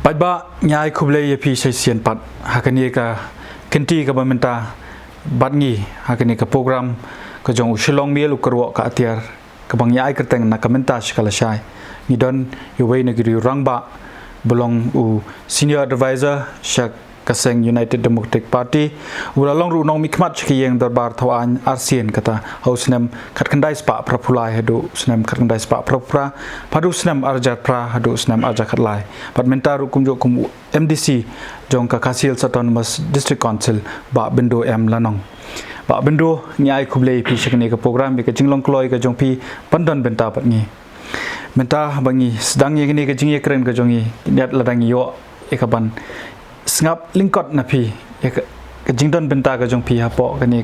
ปัจบะยายคุบเลยพี่ใช้เสียนปัดหากนี้ก็คินตีกับมันตาบัดงี้หากนี้ก็โปรแกรมก็จงอุชลองเมียลูกกระวกอาเทียร์กับบางยายก็แต่งนักคอมเมนต์สกัลชัยนี่ดอนอยู่ไว้ในกริรังบะบลองอูซีเนียร์แอดไวเซอร์ชักกษง United Democratic Party อุลาลองรูน้องมิกมัดที่ยังดาบาร์ทวานอาเซียนกตาเฮาสเนมขัดกันได้สปะพระพุลายฮัดูสเนมขัดกันได้สปะพระพระพาดูสเนมอาร์จัดพระฮัดูสเนมอาร์จัดขัดลายปัดเมนตารุกุมโจกุม MDC จงกับคาซิลสตอนมัส District Council บะบินโดเอ็มละนองบะบินโดนี่ไอคุบเลยพี่เชกนี่กับโปรแกรมมีกับจิงลองคลอยกับจงพี่ปันดอนเบนตาปัดงี้เบนตาบางงี้สดังยังนี่กับจิงยังเครนกับจงงี้เด็ดละดังยี่โอเอกบันสงับลิงกอดนะพี่ก็จิงดอนเป็นตาก็จงพี่ฮะปอกันนี่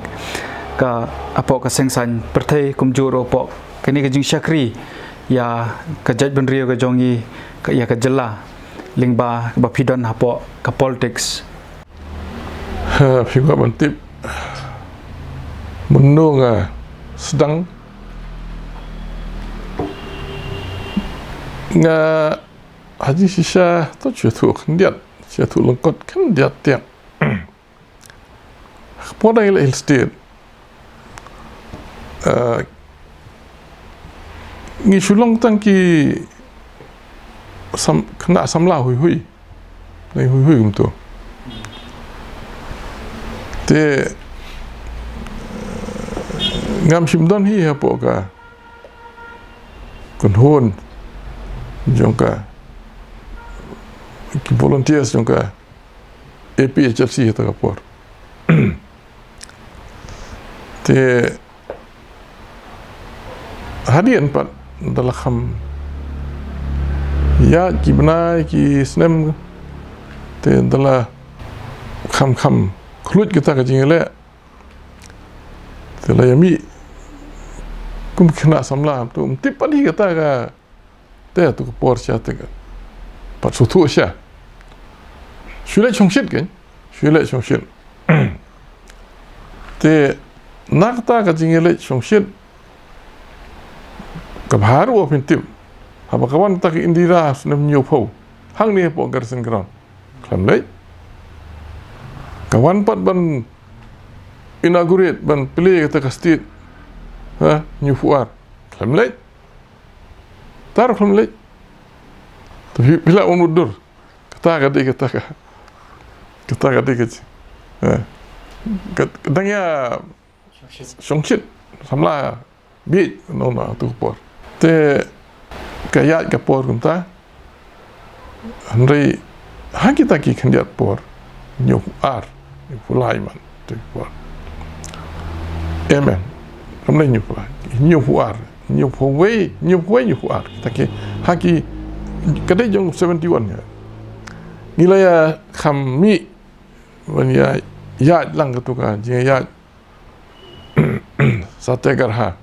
ก็ฮะปอก็เซงสันประเทศกุมจูโรปอกันนี่ก็จิงชักรียาก็จัดบนเรียวก็จงยี่ก็ยาก็จลาลิงบาบพี่ดอนฮะปอกับ politics พี่ว่ามันติบมันนุ่งsedang haji sisa tu cuci kendiat cuci lengkot kendiat tiap pada ilah state ngi sulong tangki kena samla hui gitu te ngam simdon hi apa ka kun hon jongka ki volunteers jongka APHRC ta kapor te hadian pat dalam ya ki benai ki snem te dalam kham khlut kita ka jingele te la yami kum kena samla tu tip padi kata ka te tu kapor sia te ka pat sutu sia shule chongshit kan shule chongshit te nakta ka jingele chongshit ka baru opin tip haba kawan ta ki indira snem nyopo hang ni po garsen ground klam lei kawan pat ban inaugurate ban play kata ka state new fuar klam lei tar klam lei tapi bila umudur kata dik katanya songshit samla bi no tu por te kaya ka por kunta andrei hakita ki kendiat por new fuar fulai man tu por amen klam lei new fuar new fuar taki haki kadai jong 71 ya nilai ya kami wan ya lang ketuka jing ya Satyagraha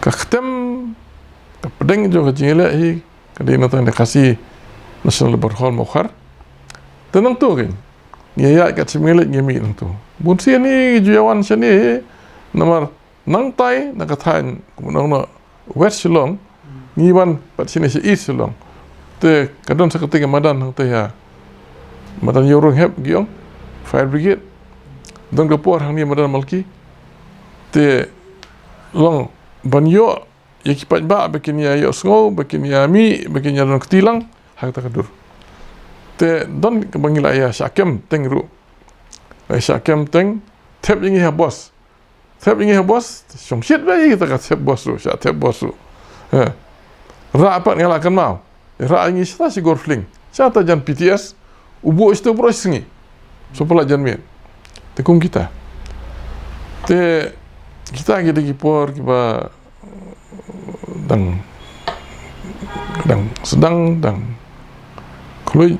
kaktem kapedeng jo jingele hi kadai notang dekasi National Labour Hall mokhar tenang tu kan ya kat semele ngemi nang tu bun si ni juawan sini nomor nang tai nak kathan nang West Shillong ngiwan pat sini si East Shillong te kadon sakati madan hang te ya madan yorong hep giong fire brigade don kapor hang ni madan malki te long banyo yaki pat ba bekin ya yo sngo bekin ya mi bekin ya don ketilang hang ta kadur te don bangila ya syakem tengru syakem teng tep ingi ha boss songshit ba kita kat tep boss ru syak tep boss ru rapat ngalakan mau ra ingi sta si gorfling sa ta jan PTS ubu isto prosingi so pala jan mi tekum kita te kita gitu por kiba dang sedang dang klui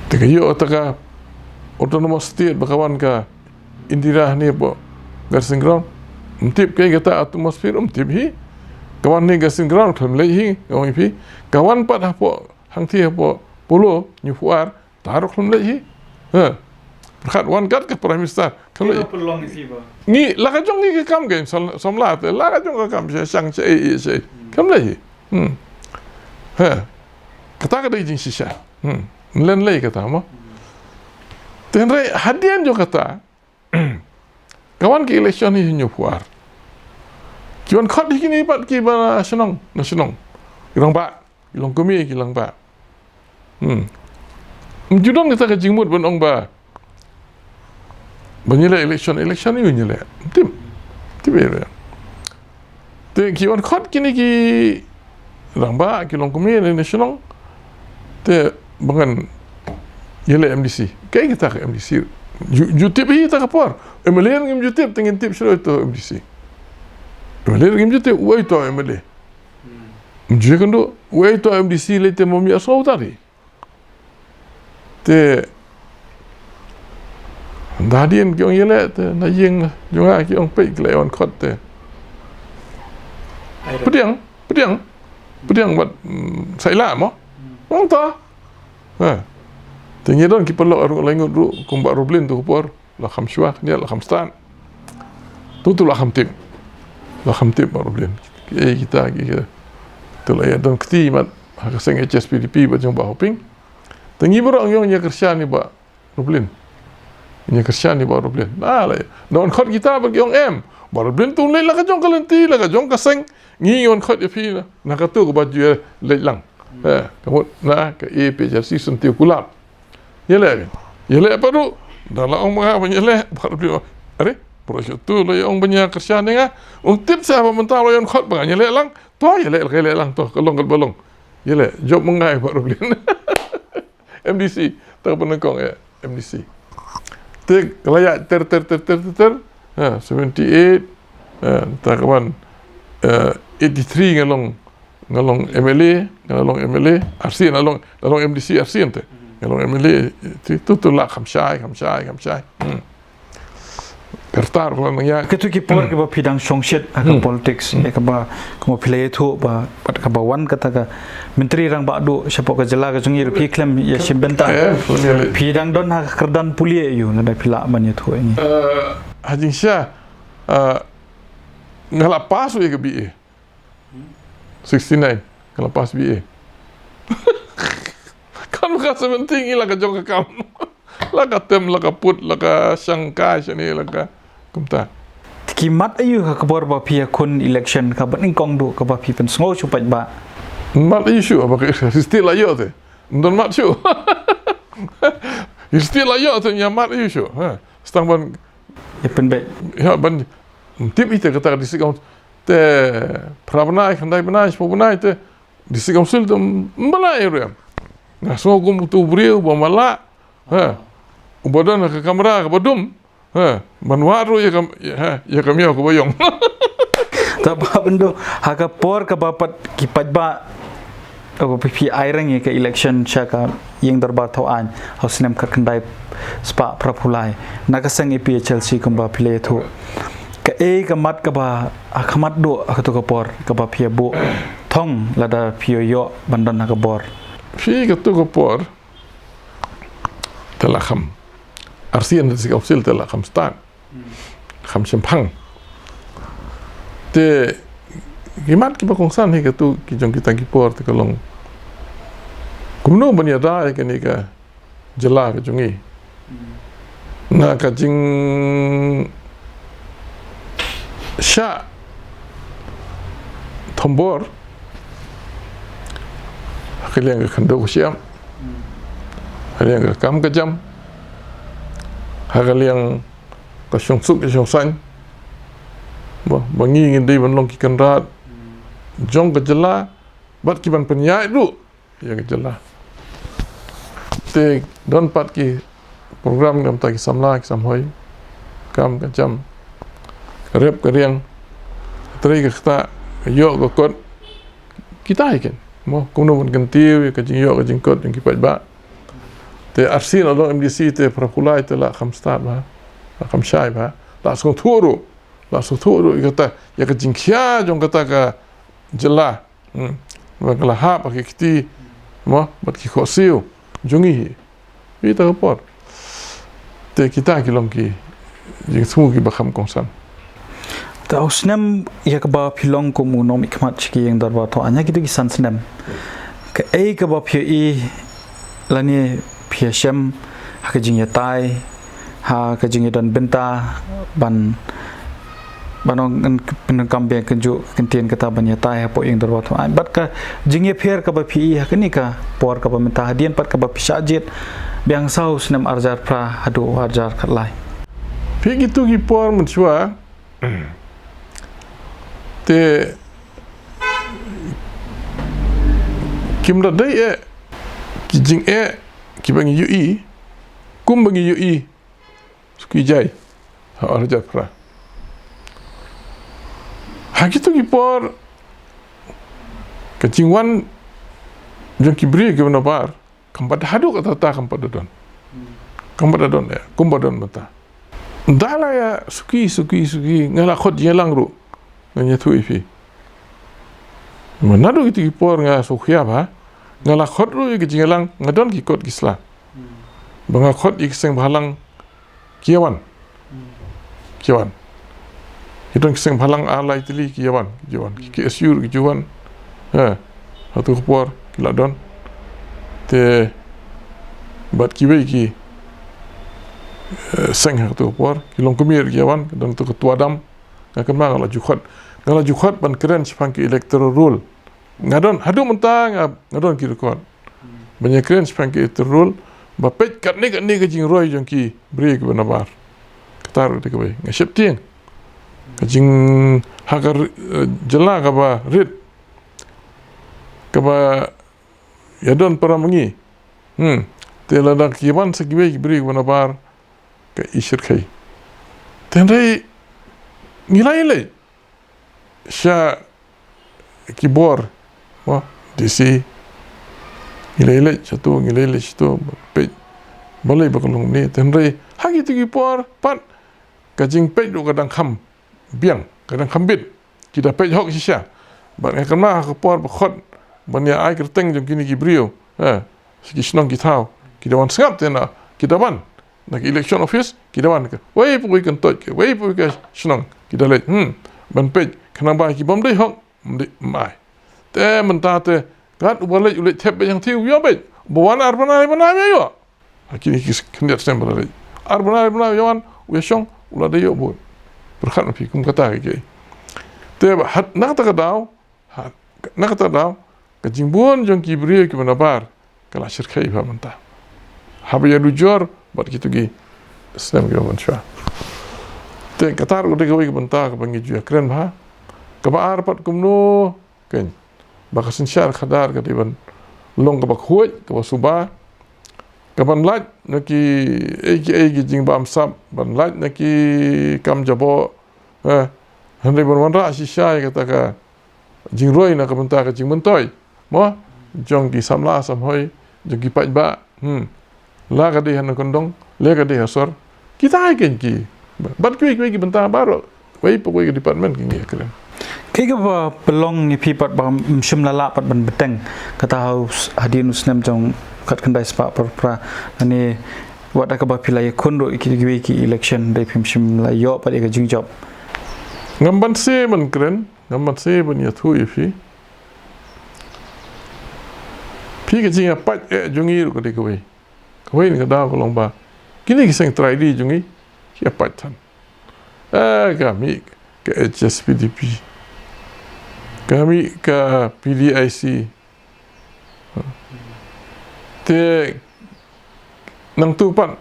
te kayo taka autonomous state bakawan ka indira ni po garsing ground mtip kay kata atmosphere mtip hi kawan ni gasin ground klam lei hi kawan pi kawan pat hapo hang thi hapo polo new fuar taruk klam lei hi Berkat wan kat ke Prime Minister. Kalau peluang isi ba. Ni la ka jong ni ke kam game somla te la ka jong ka kam se sang se kam lai. kata kada jing sisa len lay kata mo tenre hadian jo kata kawan ki election ni nyu puar kiwan khot di kini pat ki ba senong ilang ba ilang kumi ilang ba judon kita ka jingmut ban ong ba banyele election ni nyele tim ya te kiwan khot kini ki ilang ba ki long kumi ni senong te bangan yele MDC kai kita ke MDC jutip hi ta kapor emelen ngim jutip tengin tip sero to MDC emelen ngim jutip wai to emele mjue kando wai to MDC le te momi aso tari te dadien kyong yele te na yeng jonga kyong pe kleon khot te pediang bat sai la mo wong ta Tinggi don kita perlu orang lain tu kumbar rublin tu kupor lah khamshuak ni lah khamstan tu lah khamtip rublin kita tu lah ya don keti mat hakaseng HSPDP bajang bahoping tinggi berang yang kerja ni ba rublin nya kerja ni ba rublin lah don khot kita bagi yang M ba rublin tu le lah ka jong kalenti lah ka jong kaseng ngi on khot yapi na ka tu ko baju le lang kamu na ke PJC sentiu kulap yele apa tu dalam orang mengah yele baru are projek tu lo yang banyak kerja ni ngah tip siapa mentah lo yang khot bang yele lang to yele lang to kalong balong yele job mengai baru beli MDC tak pernah kong ya MDC tik layak ter 78 tak kawan 83 ngalong MLA RC ngalong MDC RC ente ngalong MLA itu lah khamsai kertar pula nanya ketu ki por ke ba pidang songset ka politics e ka ba ko play thu ba pat ka ba wan kata ka menteri rang ba do siapa ka jela ka jungir pi klem ya simbenta pidang don ha kerdan pulie yu na pila man ya thu ini hajing sya ngala pas we ke BA 69 kalau pas BA kan ka sementing ila ka jong ka kam la ka tem la ka put la ka sangka sini la ka kumta kimat ayu ka kabor ba pia kun election ka ban kong do ka ba pi pen sngo chu pat ba mat isu apa ke still la yo te ndon mat chu still la yo te nya mat isu stang ban ya pen be ya ban tip ite kata disikam te pravnai khandai banai pobunai te disikam sul te mbalai rem na so gum tu brio ba mala ubadan ke kamera ke badum manwaru ya kami aku bayong taba bendo haga por ka bapat kipat ba apa pi airang ke election syaka yang darba tauan hosnem ka kendai spa prapulai nakasang EPHLC kamba pile thu ka ka mat ka ba akhamat do akato ka por ka ba pia bu thong lada pio yo bandan ka bor fi ka tu ka por telaham arsian dari kausil telaham stan kham sempang te gimat ki bakongsan hi ka tu ki jong kita ki por te kalong kumno bania da ke ni ka jela ka jongi na ka jing sha tombor kalian ka kando siam kalian ka kam ka jam kalian ka syong suk syong san bangi ngin dei ban long ki kan rat jong ka jela bat ki ban penyai du ya ka jela te don pat ki program ngam ta ki samla ki samhoi kam ka jam rep ka riang tri ka kta yo ka kot kita iken mo kuno mun ganti ka jing yo ka jing kot jing ki pat ba te arsin along MDC te prakulai te la khamstat ba la khamshai ba la song thuru kata ya ka jing khia jong kata ka jela ba kala ha pa ki kiti mo bat ki khosiu jungi ita por te kita ki long ki jing sumu ki ba kham kongsan ta usnem ya ka ba philong ko mu nom ikmat ki yang darba to anya kitu ki sansnem ke ke ba phi la ni phi shem ha ke jing ya tai ha ke jing dan benta ban banong penengkam biang kenju kentian kata banyak tai hapo yang dorwat bat ka jingye pher ka ba phi ha kini ka por ka ba menta hadian pat ka ba pisajit biang sau senam arjar pra hadu arjar khatlai phi gitu ki por menchua te kim da dai ki jing ki bangi ui kum bangi ui sukui jai ha arjar pra Hakitu ki por kecingwan jong kibri ke benabar kampat hadu kata ta kampat dadon ya kumbadon mata dala ya suki ngala khot jelang ru nganya tu ifi manadu itu ki por nga sukhya ba ngala khot ru ki jelang ngadon ki kot kisla banga khot ik seng bhalang kiawan Kita kisah halang alai tili kiawan ki asyur ki juan satu kupor kila don te bat kiwei ki seng satu kupor kilong kumir kiawan dan tu ketua dam akan ngala jukhat ban keren sepang ki electoral rule ngadon hadu mentang ngadon ki rekod banyak keren sepang ki electoral rule bapet kat ni ke jing roy jong ki beri ke benabar ketar de ke ngasep tiang kajing hagar jela kaba rit kaba yadon para mengi tela dak kiban segiwe beri wana bar ke isir kai tendai ngilai sha kibor wa disi ngilai satu pe balai bakalong ni tendai hagi tu kibor pat kajing pe do kadang kham biang kadang khambit kita pej hok sisa ban akan mah ke por khot ban ya ai kerteng jong kini kibrio siki snong kitau kita wan sngap tena kita wan nak election office kita wan ke wei pui kan tot ke wei pui ke snong kita le ban pej kana ba ki bom dei hok mai te menta te gat ubale ulet tep yang tiu yo be bowan arbana yo kini kis kendet sembal arbana yo wan we shong ula de yo bo berkat nabi kum kata ke te hat nak ta daw kejimbuan jong kibri ke benabar kala syirkai ba menta habya rujur bat gitu gi islam ge mansha te katar ude ke benta ke bangi ju keren ba ke ba arpat kumno ken bakasin syar khadar ke diban long ke bak huai ke suba ke ban laj naki egi jing bam sab ban laj naki kam jabo handai ban wan ra sisai kata ka jing roi na ka benta ka jing mentoi mo jong ki samla sam hoi jong ki paj ba la ka de han kondong le ka de hasor kita ai ken ki bat ki benta baro wei pokoi ke department ki ngi keren kai ga ba pelong ni pi pat ba shimlala pat ban beteng kata haus hadin usnem jong kat kendai spa pra ani wada ka ba pilai kondo ki election dai pim shim la yo pa ga jing job ngamban se man keren ngamban se ban ya thu ifi pi ke jing pat jungi ko de ko ni ka da ko long ba kini ki seng try di jungi ki pat tan kami ke HSPDP kami ke PDIC te nang tu pan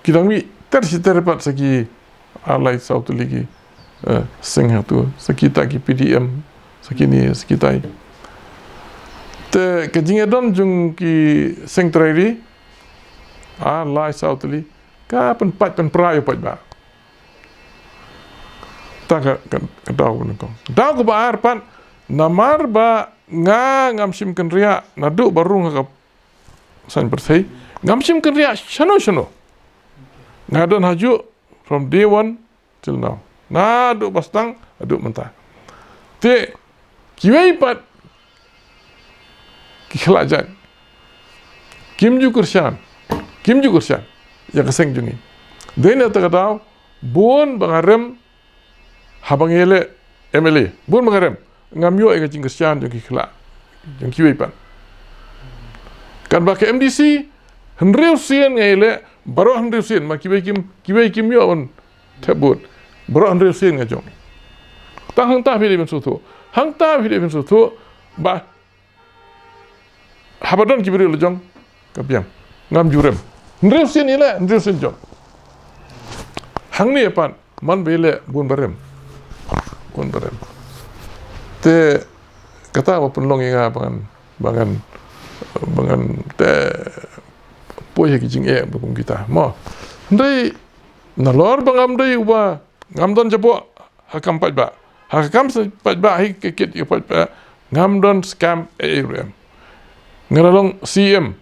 kidang mi terpat segi alai sautu lagi seng tu sekita ki PDM sekini sekitai te kejinga don jung ki seng trairi alai sautu li ka pen pat pen prayo pat ba ta ka daw ko ba arpan namar ba ngam sim kan ria nadu barung ka san bersai ngamsim kerja shano ngadon haju from day 1 till now nadu bastang adu mentah te kiwai pat kikhlajan kim ju kursian ya keseng jungi dena ta daw bon bangarem habangele MLA bon bangarem ngamyo e kacing kursian jung kikhla jung kiwai pat kan ba ke MDC henreu sien ngai le baro henreu sien ma kibai kim yo on tabut baro henreu sien nga jong ta hang ta phiri ben su thu hang ta phiri ben su thu ba habadon kibiri le jong kapiam ngam jurem henreu sien ni le henreu sien jong hang ni pan man bele bun barem te kata apa penlong inga bangan te poye ki jing e bukum kita mo ndai na lor bangam dai uba ngam don jabo hakam pajba hi kekit yo pajba ngam don scam rem ngaralong CM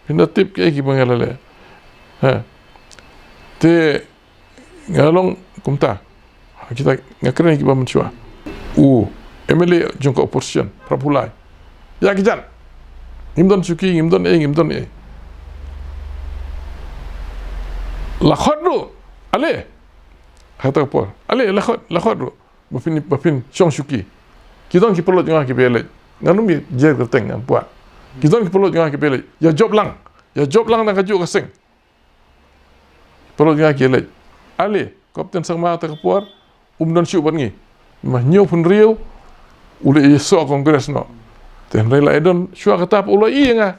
pinda tip ke ki bangalale ha te ngaralong kumta kita ngakren ki ba menchua MLA jongko opposition prapulai ya kijan ngimdon suki ngimdon e lakhadru ale kata por ale lakhadru bapin chong suki kidon ki pelot ngah ki bele nganum ye jer kerteng ampua kidon ki pelot ngah ki bele ya job lang na kaju kaseng pelot ngah ki le ale kapten sangma ta kapor umdon syu ban ngi mah nyo pun riu ule so kongres no ten rela edon syua katap ulai nga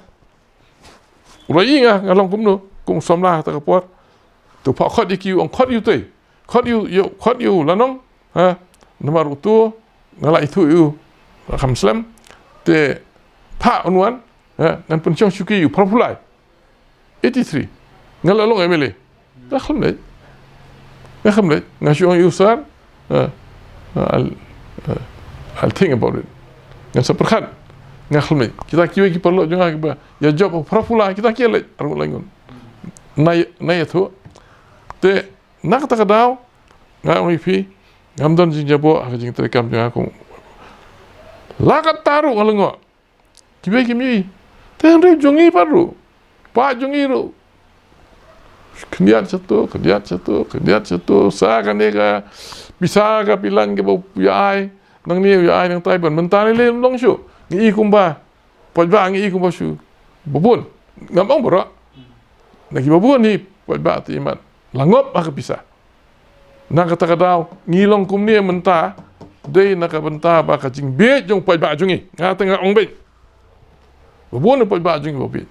ngalong kum somla ta kapor tu pa khot ikiu ong khot yu tei khot yu lanong ha nomor utu ngala itu yu kham slam te pa onwan ha nan pun chong syuki yu propulai 83 ngala long MLA ta kham le ngasyu yu sar I'll think about it. Ngan seperkat ngakhme kita kiwe ki perlu juga ba ya job profula kita kiele arung langun nay itu te nak ta kadau ngam ipi ngamdon jing jabo ak jing terekam jang aku lakat taru ngalengo kiwe ki mi te andre jongi paru pa jongi ro kendiat satu sa kan ega bisa ka pilan ke bau yai nang ni yai nang tai ban mentari le long shu ngi kumba pojba ngi kumba shu bubun ngamong boro nagi bubun ni pojba ti mat langop ak bisa nak kata kadau ngilong kum ni menta dei nak benta ba ka jing be jong pojba jungi nga tengah ong be bubun pojba jungi bobi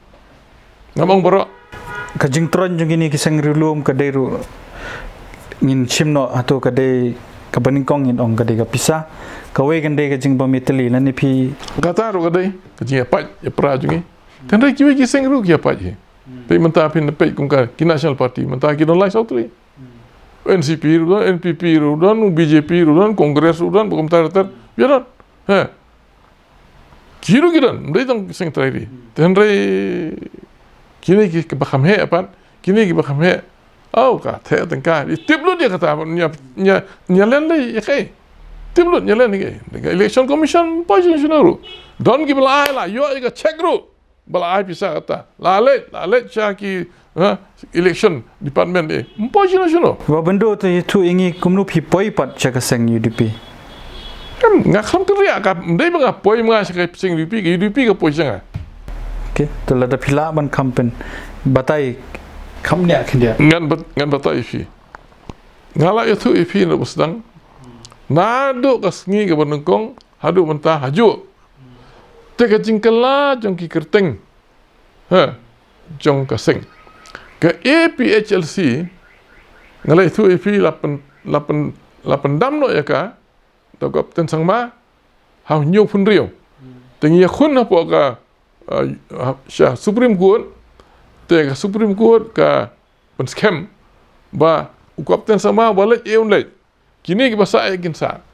ngamong boro kajing tron jung ini kisang rilum kadai ru ngin chimno atau kadai kabaningkong in ong kadai kapisa kawai kadai kajing pamiteli lani pi kata ru kadai kajing apa ya pra jungi tandai kiwe kisang ru ki apa je pe menta pin pe kungka ki national party menta ki don lai sautri NCP ru don NPP ru don BJP ru don kongres ru don bukum tar biaran ha kiru kiran ndai tong kisang trai tandai kini ki bakam he apa kini ki bakam he oh ka the tengka tiblut dia kata nya len le kai tiblut nya len ni election commission position ru don ki bala la yo ga check ru bala ai bisa kata la le cha ki election department e position no wa bendo tu ingi kumnu pi poi pat cha ka seng UDP kan ngakam tu ria ka ndai banga poi mga sa sing UDP ka position okay telah ada pila ban kampen batai kamnya kendia ngan batai fi ngala itu ifi na busdang nado kasngi ke benengkong hadu mentah haju te ka jingkala jong ki kerteng ha jong kaseng ke APHLC ngala itu ifi 8 dam no ya ka to kapten sangma ha nyu pun rio tengi khun apa ka Supreme Court te Supreme Court ka penskem ba ukapten sama balet eun le kini ki basa e kinsa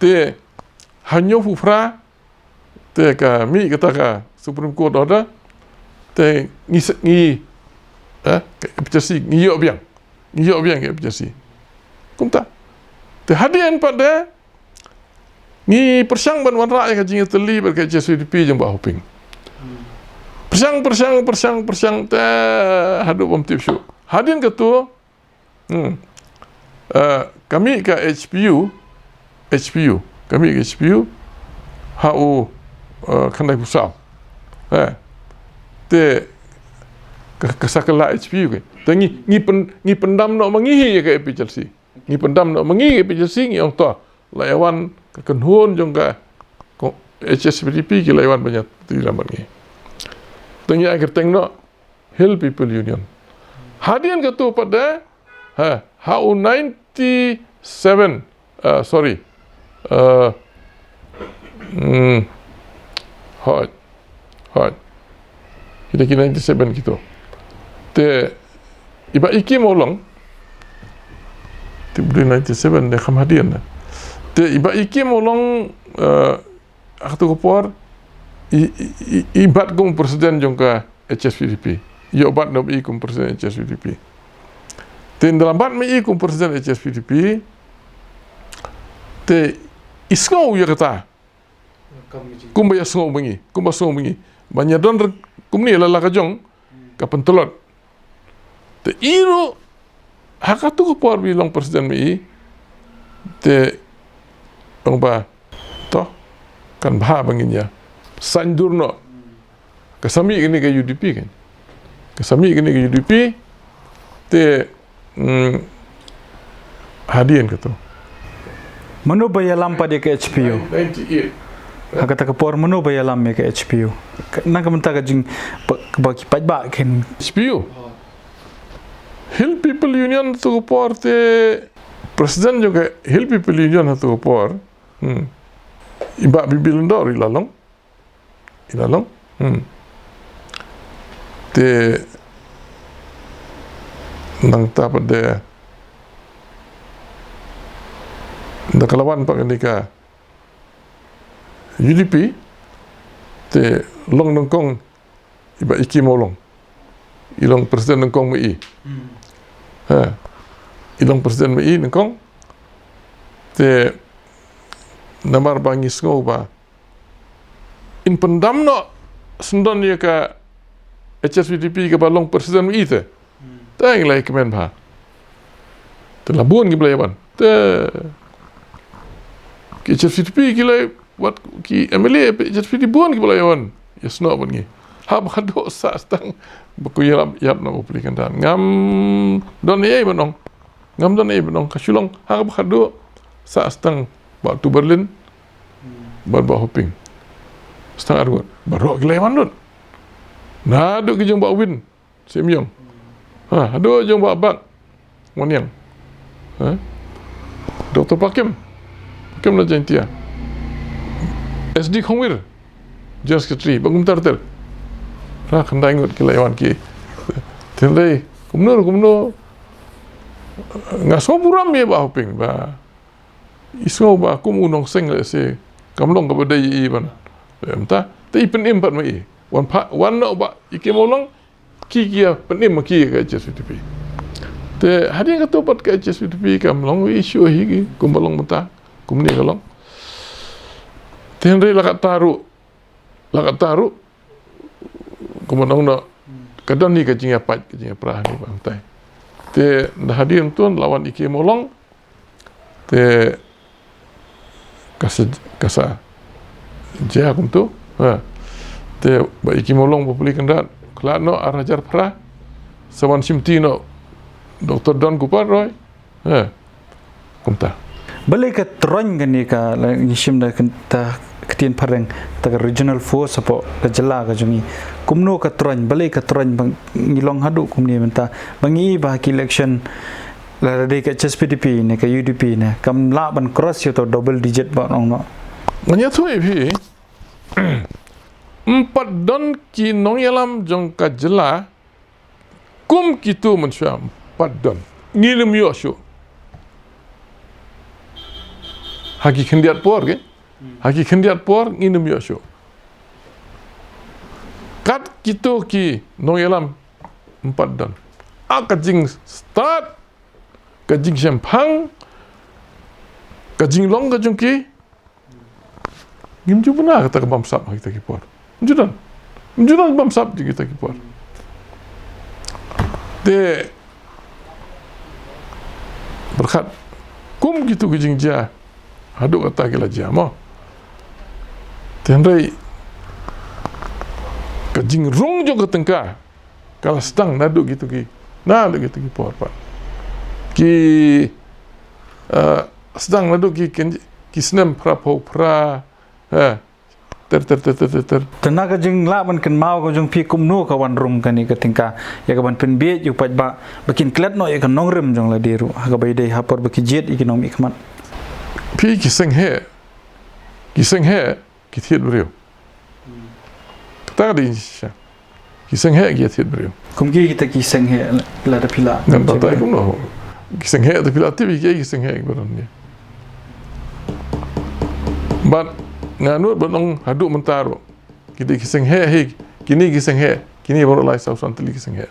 te hanyo fufra te ka mi kata ka Supreme Court order te ngi pecasi ngi yo biang ke pecasi kumta te hadian pada ni persang ban wan rakyat kajing teli berkai JSDP jeng ba hoping persang te hadu bom tip syu hadin ketua kami ke HPU kami ke HPU hau kandai pusau te kasakala HPU ke tangi ngi pendam no mangihi ke Chelsea ngi pendam no mangihi ke Chelsea ngi ong to layawan ke kenhun jong ka HSPDP ki layawan banyak tidak mangi tangi akhir teng no Hill People Union hadian ke tu pada HU 97 sorry hot kita kira 97 gitu te iba iki molong te beli 97 de kham hadian te iba iki molong aktu kopor ibat kum presiden jongka HSPDP yo bat no i kum presiden HSPDP te dalam bat me i kum presiden HSPDP te isngau ya kata kum ba isngau bengi kum ba sngau bengi banyak don kum ni la kajong kapan telot te iru hakatu ko por bilong presiden mi te bang ba to kan bah banginya sanjurno kasami ini ke UDP kan kasami ini ke UDP te hadian gitu Mano bayalam pada ke HPU 98 Hakata kapor mano bayalam ke HPU nang kamenta ka jing bagi pajba ken HPU Hill People Union tu por te presiden juga Hill People Union tu por iba bibilundor ilalong te nang tapat de nakalawan pak ketika UDP te long nongkong iba iki molong ilong presiden nongkong mi ilong presiden mi nongkong te namar bangis ngau ba in pendam no sendon ya ka HSPDP ke balong presiden mi te tang lai kemen ba te labuan gi belayaban te ki HSPDP ki lai wat ki MLA HSPDP buan ki belayaban yes no ban gi ha ba do sa stang baku yap na publikan dan ngam don ye banong kasulong ha ba do sa stang ba tu Berlin ba hoping stang argot baro gleman dun na do ki jong ba win semyong do jong ba bak monyang Dr. Pakim na jantia SD Khongwir General Secretary bagum tarter ra khandai ngot ki lawan ki tenlei kumno ngaso buram me ba hoping ba iso ba kum unong seng le se kamlong ka badai i ban emta te ipen impat mai wan no ba ikemolong ki kia penim ki ka HSPDP te hari ka to pat ka HSPDP kamlong isu hi kumbalong mata kumni kalong tenrei lakat taru kumanong no kadang ni kajing apa kajing perah ni bantai te dah hadir tuan lawan iki molong te kasa jah kuntu te ba iki molong populi kendat kelano arajar perah sawan simti no Dr. Don Kupar roy kumta balai ka tron gani ka ngishim da kenta ketien pareng ta regional force apo ka jela ka jungi kumno ka tron balai ka tron bang ngilong hadu kumni menta bangi ba ki election la de ka HSPDP ne ka UDP ne kam la ban cross yo to double digit ba nong no nganya tu pi empat don ki nong yalam jong ka jela kum kitu mensya empat don ngilim yo syu haki kendiat por ke haki kendiat por nginum yo syo kat kito ki noyelam empat dan akajing start kajing sempang kajing long kajung ki ngimju benar kata bamsap kita ki por njudan bamsap di kita ki por de berkat kum gitu kajing ja haduk kata kila jamo tenrei Kajing rong jo ke tengka. Kalau sedang naduk gitu ki. Naduk gitu ki por pak. Ki sedang naduk ki senem pra ter tenaga jeng la man kan mau ko jong pi kum no ka wan rum kan ni ka tingka ya ka ban pen be ju pat ba bakin klet no ya kan nong rem jong la deru ha ka bai dei ha por baki jet ikinom ikmat pi ki seng he ki thiet brio ta di sha ki seng he ki thiet brio kum ki kita ki seng he la da pila nam ta tai kum no ki seng he ta pila ti ki seng he baron ni but nganut benong haduk mentaro kita kiseng he kini kiseng he kini baru lai sau santli kiseng he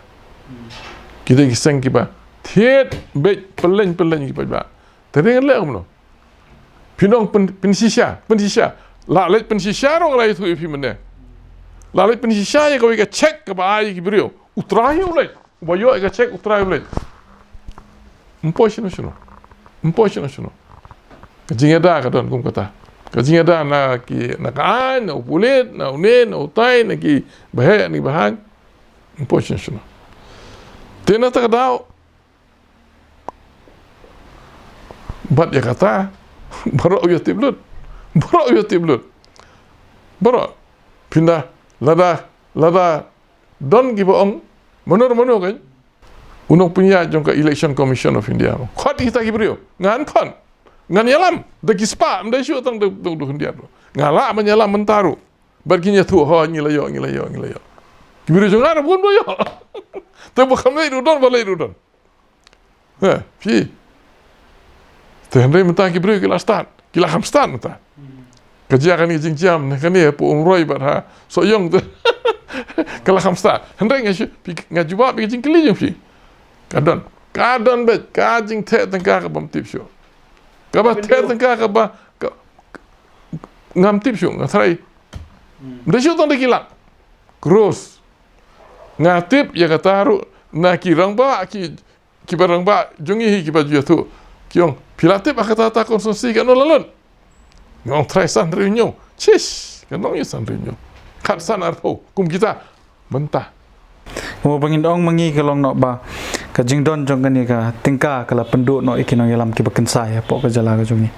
kita kiseng kiba thiet be peleng kiba ba tering le amno pinong pensisha la le pensisha rong lai tu ipi mene la le pensisha ya kau ka check ka ba ai ki brio utrai ulai bayo ka check utrai ulai mposhino jinga da ka don kum kata kajing ada na kaan, na upulit, na unin, na utay, na ki bahe, ni bahag. Impossible siya. Tena tak daw. Bat ya kata, baru uyat tiblut. Baru pindah lada don ki boong menur kan. Unong punya jongka Election Commission of India. Khat kita ki brio, ngan kon. Ngan yalam, daki spa, mda syu tang du hundian. Ngala menyalam mentaru. Barkinya tu ho ngilayo. Kibiru jongar pun boyo. Tu bukan balai rudon. Pi. Tu henry mentah kibiru kila hamstan mentah. Kerja kan ni jam, kan ni pu umroi bar so yong tu. Kila hamstan. Henry ngajuba pi jing kili jong pi. Kadon bet kajing te tengka ka bam tip syu. Kaba ter tengka kaba ngam tip syu ngatrai. Mda syu tong dekila. Cross. Ngatip ya kataru na kirang ba ki barang ba jongi hi ki baju tu. Kiong pilatip akata konsumsi kan lalon. Ngong trai san reunion. Cis, kan nong san reunion. Kat san arpo kum kita mentah. Mo bangin dong mangi kalong no ba ka jingdon jong kan ka tingka kala penduk no ikinong yalam ki baken saya po ka jala ka jongi.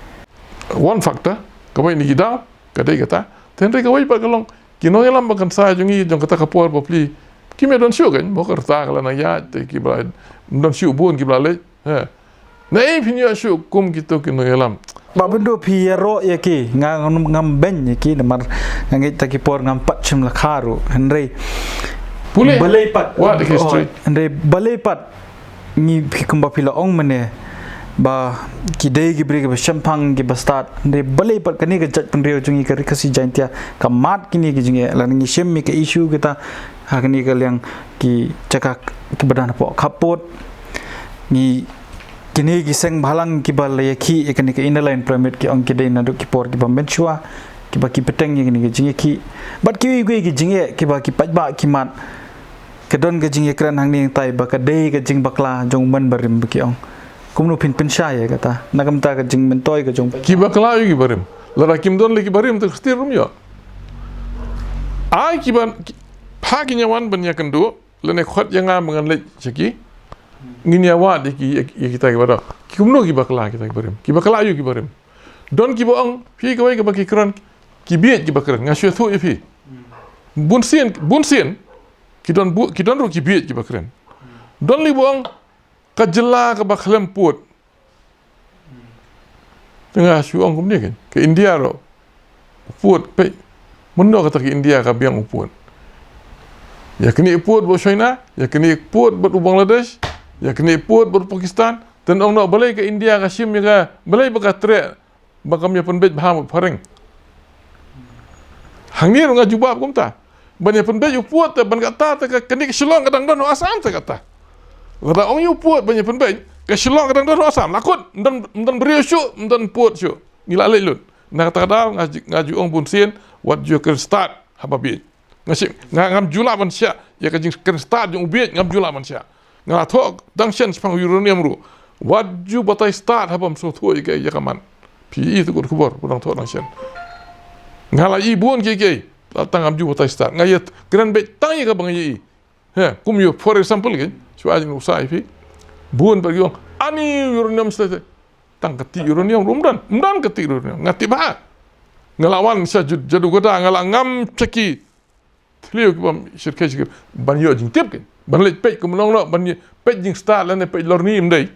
One factor kawai ni gida kadai kata tenre kawai pa kalong kinong yalam baken saya jongi jong kata kapor popli ki me don syu kan mo kerta kala na ya te ki ba don syu bun ki bla le nei pinyo syu kum gitu kinong yalam ba bendo pi ro ya ki ngam ben ya ki mar ngi ta ki por ngam pat chim la kharu henry balai pat what the history henry balai pat ni kumba pila ong mane ba kidai gi brige ba champang gi ba start de balai pat kani ga jat penrio jungi ka kasi jantia ka mat kini gi jinge la ngi shemmi ka issue kita ha kani ka yang ki cakak ki badan po kapot ni kini gi seng balang ki ba la ki kani ka inline permit ki ong kidai na do ki por ki ba menchua ki ba ki peteng ni gi jinge ki bat ki gi jinge ki ba ki pajba ki mat kedon ke jing ekran hang ni tai ba ka dei ke jing bakla jong man barim ki ong kumnu pin sha ya kata nakam ta ke jing mentoi ke jong ki bakla yu ki barim la kim don le ki barim tu stir rum yo ai ki ban pa ki nyawan ban ya kendu le ne khot yanga mangan le chiki nginya wa de ki kita ki bada ki kumnu ki bakla kita ki barim ki bakla yu ki barim don ki boong pi ka wai ka baki kran ki biet ki bakran ngasyu thu pi bun sien ki don ru ki biet ki bakran don li boong ka jela ka bakhlem put tengah syuong kum ni kan ke India ro put pe mundo kata ke India ka biang uput ya kini put bo China ya kini put bo Bangladesh ya kini put bo Pakistan dan ong no balai ke India ka sim ya ka balai baka tre bakam ya penbet baham pareng hangni ro ngajubab kum ta banyak penbet yu puat ban kata ta kini ke Shillong kadang don asam ta kata kata ong yu puat banyak penbet ke Shillong kadang don asam lakut dan beriu syu dan puat syu ngila lelut na kata ngaju ong bun sien what you can start hababi ngasih ngam jula manusia ya ka jing can start jung biet ngam jula manusia ngala thok dang shen spang uranium ru what you batai start habam so thu ya kaman pi itu kur kubor kurang thok dang shen ngala i bun ke tangam ju hotai start ngayat grand bet tangi ka bang yi kum yo for example gen chwa jing usai fi buon bagi yung ani uranium state tang kati uranium rumdan kati uranium ngati ba ngalawan sa jadu gota ngalangam ceki tliu ki bam shirkai shir ban yo jing tip gen ban le pe kum long no ban pe jing start lan pe lorni ndai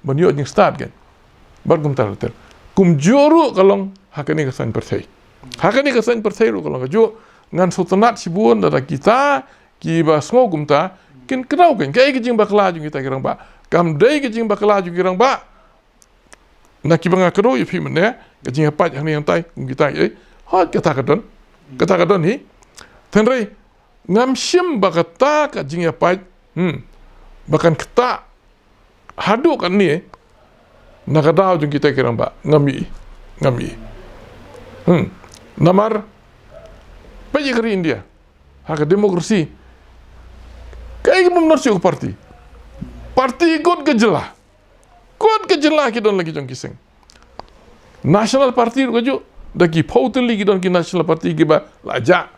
ban yo jing start gen bar kum tar kum joru kalong hakani ka san pertai hakani ka san pertai ru kalong jo ngan sultanat sibuan dada kita ki ba sngo kumta kin krau ken kai kijing bakla ju kita kirang ba kam dei kijing bakla ju kirang ba na ki banga kro yu fi mene kijing apa yang yang tai kita hot kata kadon ni tenrei ngam sim bakata kijing apa bahkan kata hadu kan ni nakadao ju kita kirang ba ngami namar paji kari India hak demokrasi kayak benar sih parti ikut kejelah kita lagi jong kiseng national party juga daki pauteli kita ki national party kita laja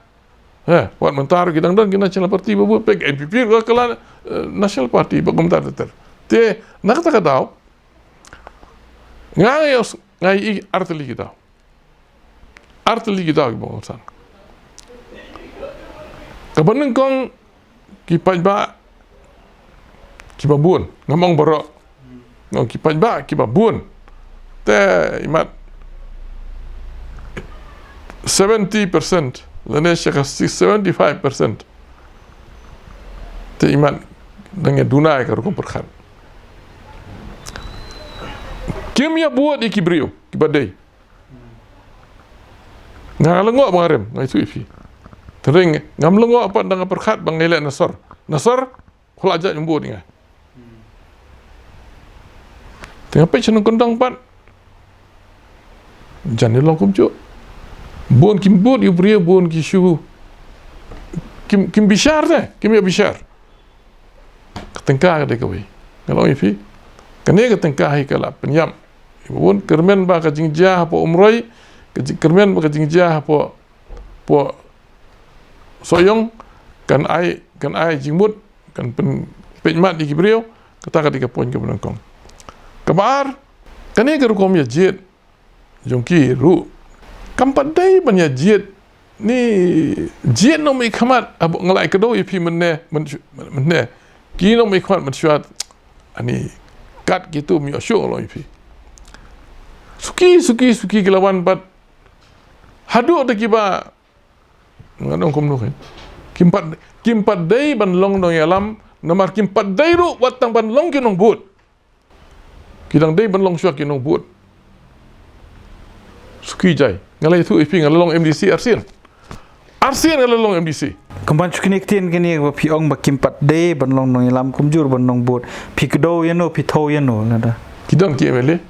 buat mentar kita dan ki national party babu pek NPP ko kala national party bagum tar te nak tak tahu ngai arteli kita bang san kapan kong kipai ba kiba buon ngamong borok ngong kipai ba kiba buon te imat 70% Indonesia kasi 75% te imat dengan dunai ka rukum perkhan kim ya buat ikibrio kibadai ngalengok bangarem ngai tu ifi tering ngamlengok apa dengan perkhat bang elek nasar khol aja nyumbu ni tengah pe cenung kondang pat jan long kum cu bon kim bot yu brio bon ki shu kim bishar kim ya bishar ketengkah de kawi kalau ifi kene ketengkah ikala penyam bon kermen ba ka jingjah apa umroi kermen ba ka jingjah apa soyong kan ai jingmut kan penmat di kibriu kata ketika poin ke penangkong kabar kani ke rukom ya jet jongki ru kampat dai banya jet ni jet no mi khamat abu ngalai kedo ipi menne ki no mi khamat mensyat ani kat gitu mi osyo lo ipi suki kelawan bat hadu de kiba ngadong kum nuhin kimpat dai ban long no yalam namar kimpat dai ru watang ban long kinong but kidang dai ban long syok kinong but suki jai ngalai tu ipi ngalong MDC arsian ngalong MDC Kampan cukinik tin kini wa pi ong ba kimpat dai ban long no yalam kumjur ban long but pi kedo yano pi tho yano nada kidon ki emele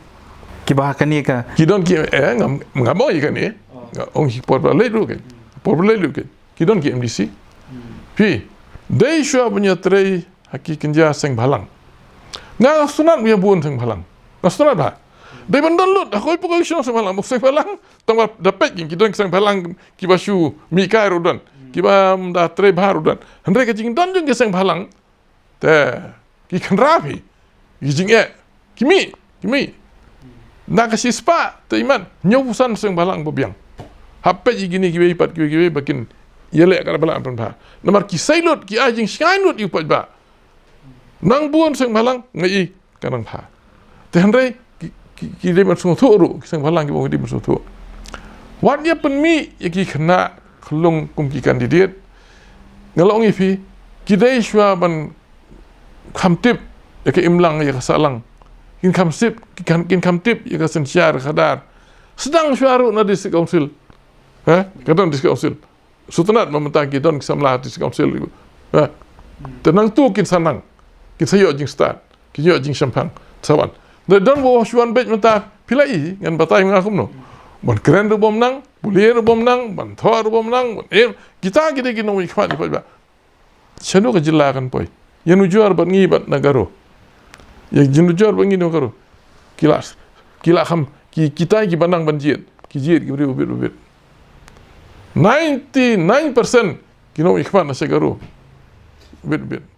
kibahakani ka kidon ki ngamo ikan ong hipor ba le ru kan Problem ke kidon ki MDC pi dei shua punya trei haki kenja seng balang nga sunat punya buon seng balang nga sunat ba dei bandan lut aku pokok seng balang tang dapat kidon seng balang kiba shu mi kai rudan kiba da trei bar rudan andre ka jing don jung seng balang te ki kan rapi ki jing kimi na ka sispa te iman nyobusan seng balang bobiang hape gini kiwe bakin yelek kada balang pun namar ki sailut ki ajing shinut yu pat ba nang buon seng balang ngai kanang pha te handai ki de man sung thu ki seng balang ki bo di man sung thu wat ya pen mi ki khna khlung kum ki kandidat ngalong ifi ki dei shwa ban khamtip ya ke imlang ya salang kin khamsip kin khamtip ya ka sensiar khadar sedang syuaru na di council kadang di council sultanat mementang kita don kesamlah di council tenang tu kin sanang kin sayo jing start kin yo jing champang sawan dan bo shuan bet menta pilai ngan batai ngakum no bon keren do bom nang bulir bom nang ban thor bom nang kita no wi khwat di ba chanu ka jilla kan poi yenu juar ban ngi ban nagaro ya jinu juar ban ngi no karo kila kham kita ki banang ban jiet ki bri ubit 99% kino ikhwan na siguro. Bit.